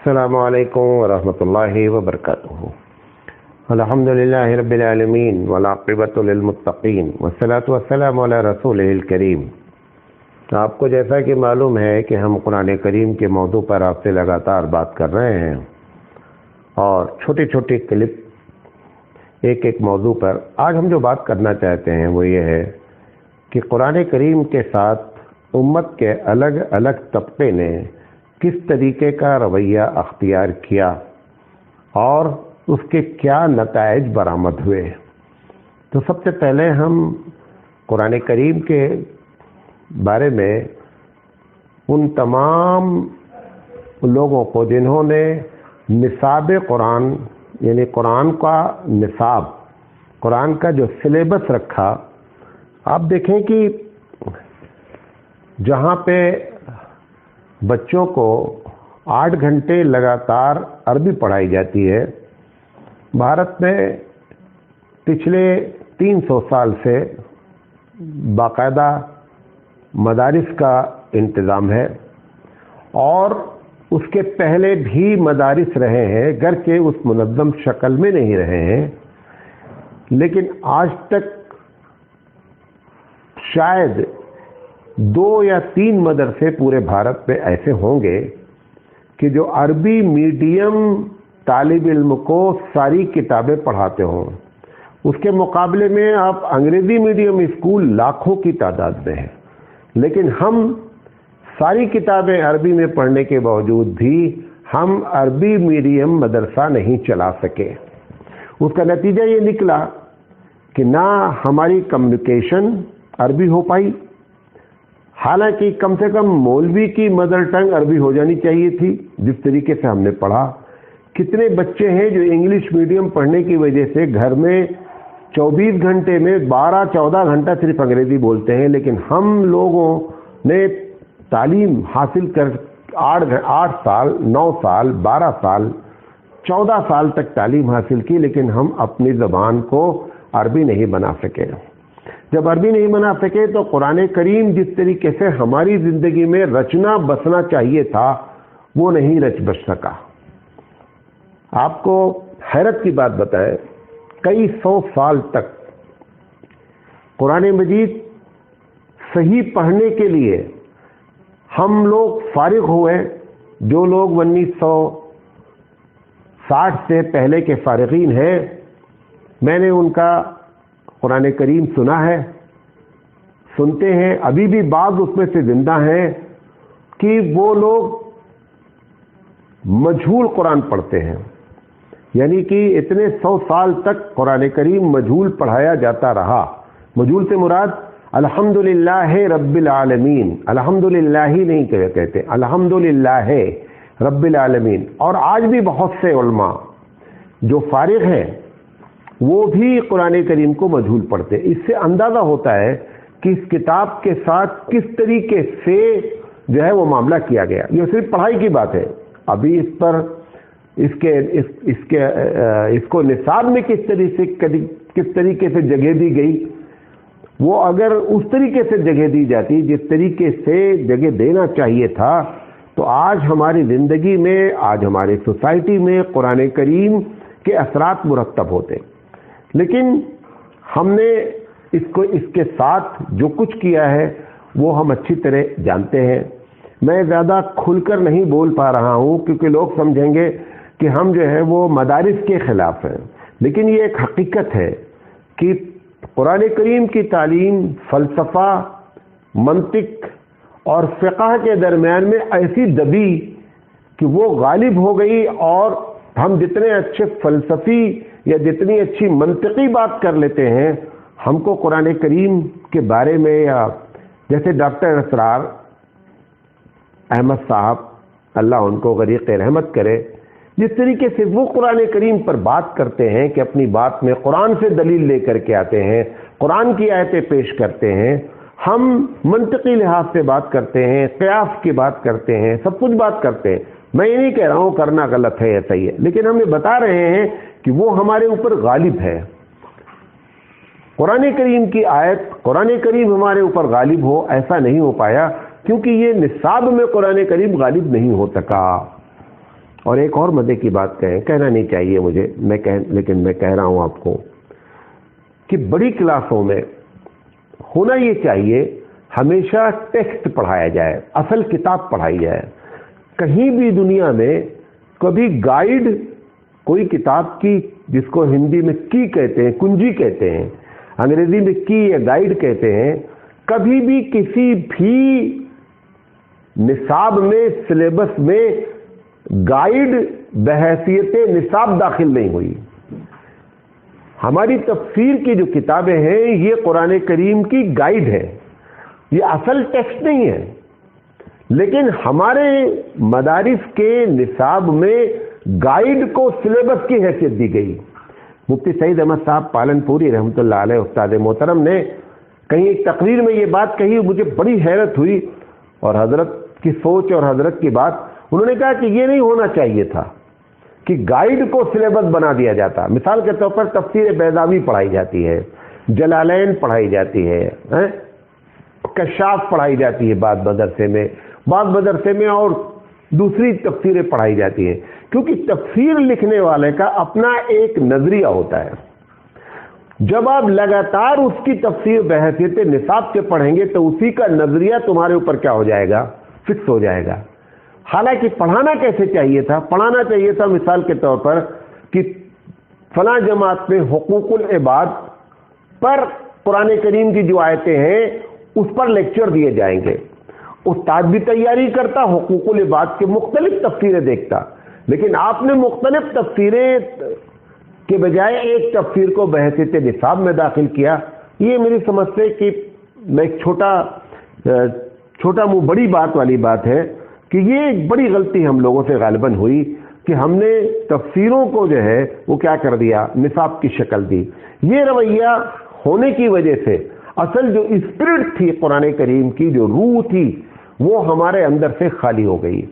السلام علیکم ورحمۃ اللہ وبرکاتہ۔ الحمدللہ رب العالمین والعاقبۃ للمتقین والصلاۃ والسلام علی رسولہ الکریم۔ آپ کو جیسا کہ معلوم ہے کہ ہم قرآن کریم کے موضوع پر آپ سے لگاتار بات کر رہے ہیں اور چھوٹی چھوٹی کلپ ایک موضوع پر آج ہم جو بات کرنا چاہتے ہیں وہ یہ ہے کہ قرآن کریم کے ساتھ امت کے الگ الگ طبقے نے کس طریقے کا رویہ اختیار کیا اور اس کے کیا نتائج برآمد ہوئے۔ تو سب سے پہلے ہم قرآن کریم کے بارے میں ان تمام لوگوں کو جنہوں نے نصاب قرآن یعنی قرآن کا نصاب، قرآن کا جو سلیبس رکھا، آپ دیکھیں کہ جہاں پہ بچوں کو 8 گھنٹے لگاتار عربی پڑھائی جاتی ہے، بھارت میں پچھلے 300 سال سے باقاعدہ مدارس کا انتظام ہے اور اس کے پہلے بھی مدارس رہے ہیں، گرچہ اس منظم شکل میں نہیں رہے ہیں، لیکن آج تک شاید 2 یا 3 مدرسے پورے بھارت میں ایسے ہوں گے کہ جو عربی میڈیم طالب علم کو ساری کتابیں پڑھاتے ہوں۔ اس کے مقابلے میں آپ انگریزی میڈیم اسکول لاکھوں کی تعداد میں ہیں، لیکن ہم ساری کتابیں عربی میں پڑھنے کے باوجود بھی ہم عربی میڈیم مدرسہ نہیں چلا سکے۔ اس کا نتیجہ یہ نکلا کہ نہ ہماری کمیونیکیشن عربی ہو پائی، حالانکہ کم سے کم مولوی کی مدر ٹنگ عربی ہو جانی چاہیے تھی جس طریقے سے ہم نے پڑھا۔ کتنے بچے ہیں جو انگلش میڈیم پڑھنے کی وجہ سے گھر میں 24 گھنٹے میں 12-14 گھنٹہ صرف انگریزی بولتے ہیں، لیکن ہم لوگوں نے تعلیم حاصل کر 8 سال 9 سال 12 سال 14 سال تک تعلیم حاصل کی، لیکن ہم اپنی زبان کو عربی نہیں بنا سکے۔ جب عربی نہیں بنا سکے تو قرآن کریم جس طریقے سے ہماری زندگی میں رچنا بسنا چاہیے تھا وہ نہیں رچ بس سکا۔ آپ کو حیرت کی بات بتائیں، کئی 100 سال تک قرآن مجید صحیح پڑھنے کے لیے ہم لوگ فارغ ہوئے، جو لوگ 1960 سے پہلے کے فارغین ہیں، میں نے ان کا قرآن کریم سنا ہے، سنتے ہیں، ابھی بھی بعض اس میں سے زندہ ہیں کہ وہ لوگ مجہول قرآن پڑھتے ہیں، یعنی کہ اتنے 100 سال تک قرآن کریم مجہول پڑھایا جاتا رہا۔ مجہول سے مراد الحمدللہ رب العالمین، الحمدللہ ہی نہیں کہتے، الحمدللہ رب العالمین۔ اور آج بھی بہت سے علماء جو فارغ ہیں وہ بھی قرآن کریم کو مجہول پڑھتے ہیں۔ اس سے اندازہ ہوتا ہے کہ اس کتاب کے ساتھ کس طریقے سے جو ہے وہ معاملہ کیا گیا۔ یہ صرف پڑھائی کی بات ہے، ابھی اس پر اس کو نصاب میں کس طریقے سے جگہ دی گئی، وہ اگر اس طریقے سے جگہ دی جاتی جس طریقے سے جگہ دینا چاہیے تھا تو آج ہماری زندگی میں، آج ہماری سوسائٹی میں قرآن کریم کے اثرات مرتب ہوتے۔ لیکن ہم نے اس کے ساتھ جو کچھ کیا ہے وہ ہم اچھی طرح جانتے ہیں۔ میں زیادہ کھل کر نہیں بول پا رہا ہوں کیونکہ لوگ سمجھیں گے کہ ہم جو ہے وہ مدارس کے خلاف ہیں، لیکن یہ ایک حقیقت ہے کہ قرآن کریم کی تعلیم فلسفہ، منطق اور فقہ کے درمیان میں ایسی دبی کہ وہ غالب ہو گئی، اور ہم جتنے اچھے فلسفی یا جتنی اچھی منطقی بات کر لیتے ہیں، ہم کو قرآن کریم کے بارے میں، یا جیسے ڈاکٹر اسرار احمد صاحب اللہ ان کو غریق رحمت کرے، جس طریقے سے وہ قرآن کریم پر بات کرتے ہیں کہ اپنی بات میں قرآن سے دلیل لے کر کے آتے ہیں، قرآن کی آیتیں پیش کرتے ہیں، ہم منطقی لحاظ سے بات کرتے ہیں، قیاس کی بات کرتے ہیں، سب کچھ بات کرتے ہیں۔ میں یہ نہیں کہہ رہا ہوں کرنا غلط ہے یا صحیح ہے، لیکن ہم یہ بتا رہے ہیں کہ وہ ہمارے اوپر غالب ہے۔ قرآن کریم کی آیت، قرآن کریم ہمارے اوپر غالب ہو، ایسا نہیں ہو پایا کیونکہ یہ نصاب میں قرآن کریم غالب نہیں ہو سکا۔ اور ایک اور مزے کی بات کہنا نہیں چاہیے مجھے، لیکن میں کہہ رہا ہوں آپ کو کہ بڑی کلاسوں میں ہونا یہ چاہیے ہمیشہ ٹیکسٹ پڑھایا جائے، اصل کتاب پڑھائی جائے۔ کہیں بھی دنیا میں کبھی گائیڈ کوئی کتاب کی، جس کو ہندی میں کی کہتے ہیں، کنجی کہتے ہیں، انگریزی میں کی یا گائیڈ کہتے ہیں، کبھی بھی کسی بھی نصاب میں، سلیبس میں گائیڈ بحیثیت نصاب داخل نہیں ہوئی۔ ہماری تفسیر کی جو کتابیں ہیں یہ قرآن کریم کی گائیڈ ہے، یہ اصل ٹیکسٹ نہیں ہے، لیکن ہمارے مدارس کے نصاب میں گائیڈ کو سلیبس کی حیثیت دی گئی۔ مفتی سعید احمد صاحب پالن پوری رحمۃ اللہ علیہ استاد محترم نے کہیں ایک تقریر میں یہ بات کہی، مجھے بڑی حیرت ہوئی، اور حضرت کی سوچ اور حضرت کی بات، انہوں نے کہا کہ یہ نہیں ہونا چاہیے تھا کہ گائیڈ کو سلیبس بنا دیا جاتا۔ مثال کے طور پر تفسیر بیضاوی پڑھائی جاتی ہے، جلالین پڑھائی جاتی ہے، کشاف پڑھائی جاتی ہے بعض مدرسے میں اور دوسری تفسیریں پڑھائی جاتی ہیں، کیونکہ تفسیر لکھنے والے کا اپنا ایک نظریہ ہوتا ہے۔ جب آپ لگاتار اس کی تفسیر بحیثیت نصاب کے پڑھیں گے تو اسی کا نظریہ تمہارے اوپر کیا ہو جائے گا؟ فکس ہو جائے گا۔ حالانکہ پڑھانا کیسے چاہیے تھا؟ پڑھانا چاہیے تھا مثال کے طور پر کہ فلاں جماعت میں حقوق العباد پر قرآن کریم کی جو آیتیں ہیں اس پر لیکچر دیے جائیں گے، استاد بھی تیاری کرتا، حقوق العباد کے مختلف تفسیریں دیکھتا، لیکن آپ نے مختلف تفسیریں کے بجائے ایک تفسیر کو بحیثیت نصاب میں داخل کیا۔ یہ میری سمجھ سے کہ میں ایک چھوٹا منہ بڑی بات والی بات ہے کہ یہ ایک بڑی غلطی ہم لوگوں سے غالباً ہوئی کہ ہم نے تفسیروں کو جو ہے وہ کیا کر دیا، نصاب کی شکل دی۔ یہ رویہ ہونے کی وجہ سے اصل جو اسپرٹ تھی قرآن کریم کی، جو روح تھی، وہ ہمارے اندر سے خالی ہو گئی۔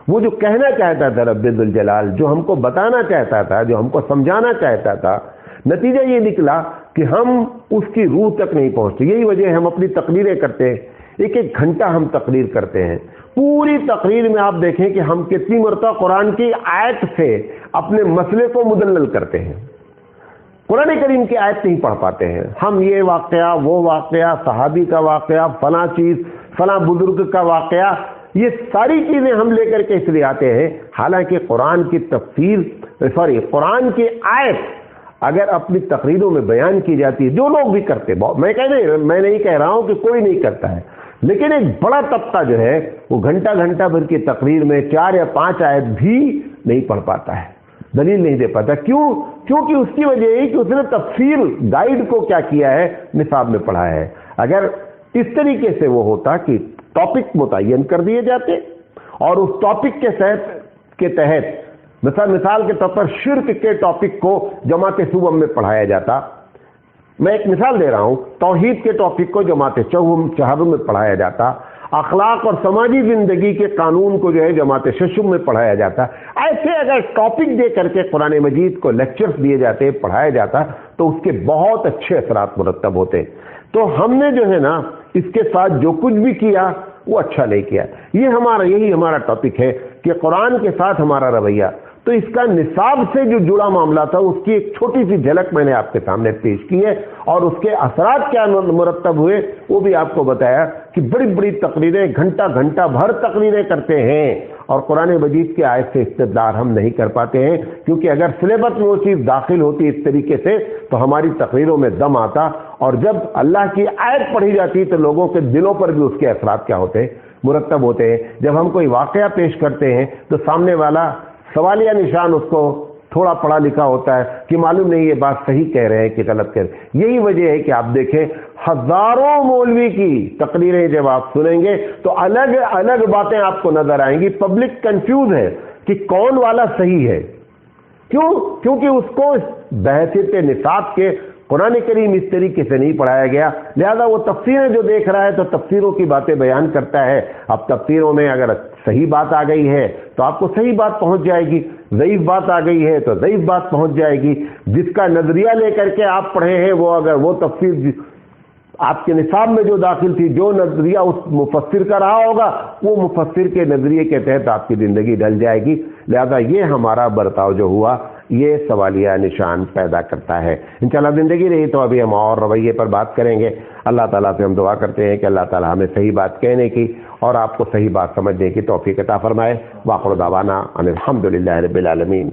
وہ جو کہنا چاہتا تھا رب ذوالجلال، جو ہم کو بتانا چاہتا تھا، جو ہم کو سمجھانا چاہتا تھا، نتیجہ یہ نکلا کہ ہم اس کی روح تک نہیں پہنچتے۔ یہی وجہ ہے ہم اپنی تقریریں کرتے ہیں، ایک گھنٹہ ہم تقریر کرتے ہیں، پوری تقریر میں آپ دیکھیں کہ ہم کتنی مرتبہ قرآن کی آیت سے اپنے مسئلے کو مدلل کرتے ہیں، قرآن کریم کی آیت نہیں پڑھ پاتے ہیں۔ ہم یہ واقعہ، وہ واقعہ، صحابی کا واقعہ، فلاں چیز، فلاں بزرگ کا واقعہ، یہ ساری چیزیں ہم لے کر کے اس لیے آتے ہیں، حالانکہ قرآن کی قرآن کی آیت اگر اپنی تقریروں میں بیان کی جاتی ہے، جو لوگ بھی کرتے، میں نہیں کہہ رہا ہوں کہ کوئی نہیں کرتا ہے، لیکن ایک بڑا طبقہ جو ہے وہ گھنٹہ بھر کی تقریر میں 4 یا 5 آیت بھی نہیں پڑھ پاتا ہے، دلیل نہیں دے پاتا۔ کیونکہ اس کی وجہ ہے کہ اس نے تفسیر گائیڈ کو کیا کیا ہے، نصاب میں پڑھا ہے۔ اگر اس طریقے سے وہ ہوتا کہ ٹاپک متعین کر دیے جاتے اور اس ٹاپک کے تحت مثال کے طور پر شرک کے ٹاپک کو جماعت صوبم میں پڑھایا جاتا، میں ایک مثال دے رہا ہوں، توحید کے ٹاپک کو جماعت چہارم میں پڑھایا جاتا، اخلاق اور سماجی زندگی کے قانون کو جو ہے جماعت ششم میں پڑھایا جاتا۔ ایسے اگر ٹاپک دے کر کے قرآن مجید کو لیکچرز دیے جاتے، پڑھایا جاتا، تو اس کے بہت اچھے اثرات مرتب ہوتے۔ تو ہم نے جو ہے نا اس کے ساتھ جو کچھ بھی کیا وہ اچھا نہیں کیا۔ یہی ہمارا ٹاپک ہے کہ قرآن کے ساتھ ہمارا رویہ، تو اس کا نصاب سے جو جڑا معاملہ تھا اس کی ایک چھوٹی سی جھلک میں نے آپ کے سامنے پیش کی ہے، اور اس کے اثرات کیا مرتب ہوئے وہ بھی آپ کو بتایا کہ بڑی تقریریں گھنٹہ بھر تقریریں کرتے ہیں اور قرآن مجید کی آیت سے استدلال ہم نہیں کر پاتے ہیں، کیونکہ اگر سلیبس میں وہ چیز داخل ہوتی اس طریقے سے تو ہماری تقریروں میں دم آتا، اور جب اللہ کی آیت پڑھی جاتی تو لوگوں کے دلوں پر بھی اس کے اثرات کیا ہوتے ہیں، مرتب ہوتے ہیں۔ جب ہم کوئی واقعہ پیش کرتے ہیں تو سامنے والا سوالیہ نشان اس کو تھوڑا پڑھا لکھا ہوتا ہے کہ معلوم نہیں یہ بات صحیح کہہ رہے ہیں کہ غلط کہہ رہے ہیں۔ یہی وجہ ہے کہ آپ دیکھیں ہزاروں مولوی کی تقریریں جب آپ سنیں گے تو الگ باتیں آپ کو نظر آئیں گی۔ پبلک کنفیوز ہے کہ کون والا صحیح ہے، کیونکہ اس کو بحیثیت نصاب کے قرآن کریم اس طریقے سے نہیں پڑھایا گیا، لہذا وہ تفسیریں جو دیکھ رہا ہے تو تفسیروں کی باتیں بیان کرتا ہے۔ اب تفسیروں میں اگر صحیح بات آ گئی ہے تو آپ کو صحیح بات پہنچ جائے گی، ضعیف بات آ گئی ہے تو ضعیف بات پہنچ جائے گی۔ جس کا نظریہ لے کر کے آپ پڑھے ہیں وہ تفسیر آپ کے نصاب میں جو داخل تھی، جو نظریہ اس مفسر کا رہا ہوگا، وہ مفسر کے نظریے کے تحت آپ کی زندگی ڈل جائے گی۔ لہذا یہ ہمارا برتاؤ جو ہوا یہ سوالیہ نشان پیدا کرتا ہے۔ انشاءاللہ زندگی رہی تو ابھی ہم اور رویے پر بات کریں گے۔ اللہ تعالیٰ سے ہم دعا کرتے ہیں کہ اللہ تعالیٰ ہمیں صحیح بات کہنے کی اور آپ کو صحیح بات سمجھنے کی توفیق عطا فرمائے۔ وآخر دعوانا ان الحمدللہ رب العالمین۔